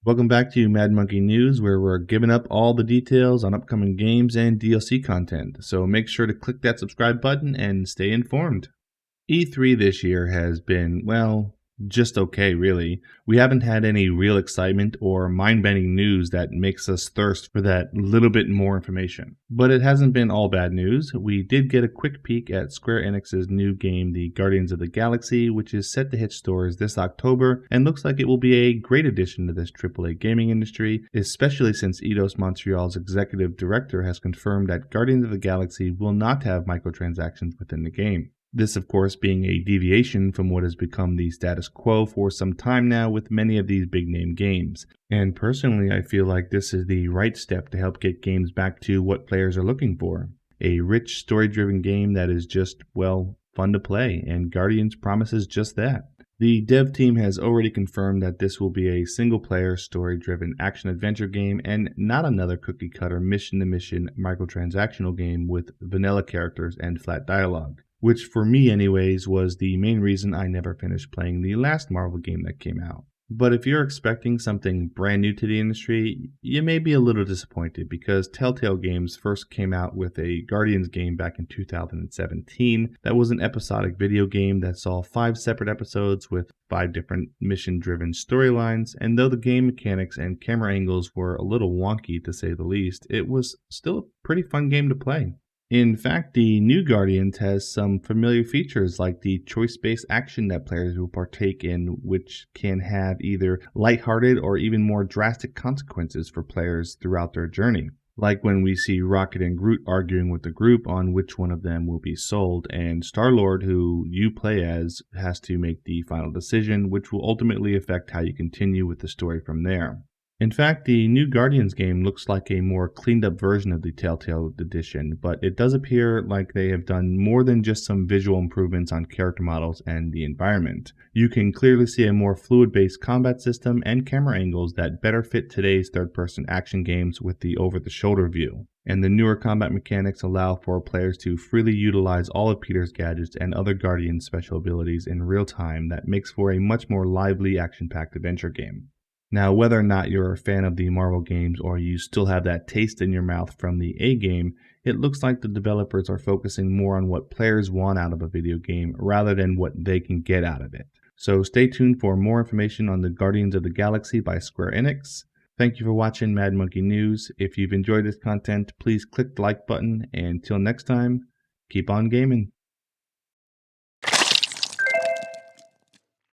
Welcome back to Mad Monkey News, where we're giving up all the details on upcoming games and DLC content. So make sure to click that subscribe button and stay informed. E3 this year has been, well, just okay, really. We haven't had any real excitement or mind-bending news that makes us thirst for that little bit more information. But it hasn't been all bad news. We did get a quick peek at Square Enix's new game, The Guardians of the Galaxy, which is set to hit stores this October and looks like it will be a great addition to this AAA gaming industry, especially since Eidos Montreal's executive director has confirmed that Guardians of the Galaxy will not have microtransactions within the game. This, of course, being a deviation from what has become the status quo for some time now with many of these big-name games. And personally, I feel like this is the right step to help get games back to what players are looking for. A rich, story-driven game that is just, well, fun to play, and Guardians promises just that. The dev team has already confirmed that this will be a single-player, story-driven action-adventure game and not another cookie-cutter mission-to-mission microtransactional game with vanilla characters and flat dialogue. Which for me anyways was the main reason I never finished playing the last Marvel game that came out. But if you're expecting something brand new to the industry, you may be a little disappointed because Telltale Games first came out with a Guardians game back in 2017 that was an episodic video game that saw 5 separate episodes with 5 different mission-driven storylines, and though the game mechanics and camera angles were a little wonky to say the least, it was still a pretty fun game to play. In fact, the new Guardians has some familiar features like the choice-based action that players will partake in, which can have either lighthearted or even more drastic consequences for players throughout their journey. Like when we see Rocket and Groot arguing with the group on which one of them will be sold, and Star-Lord, who you play as, has to make the final decision, which will ultimately affect how you continue with the story from there. In fact, the new Guardians game looks like a more cleaned up version of the Telltale edition, but it does appear like they have done more than just some visual improvements on character models and the environment. You can clearly see a more fluid-based combat system and camera angles that better fit today's third-person action games with the over-the-shoulder view. And the newer combat mechanics allow for players to freely utilize all of Peter's gadgets and other Guardians special abilities in real time that makes for a much more lively action-packed adventure game. Now, whether or not you're a fan of the Marvel games or you still have that taste in your mouth from the A game, it looks like the developers are focusing more on what players want out of a video game rather than what they can get out of it. So stay tuned for more information on the Guardians of the Galaxy by Square Enix. Thank you for watching Mad Monkey News. If you've enjoyed this content, please click the like button, and until next time, keep on gaming.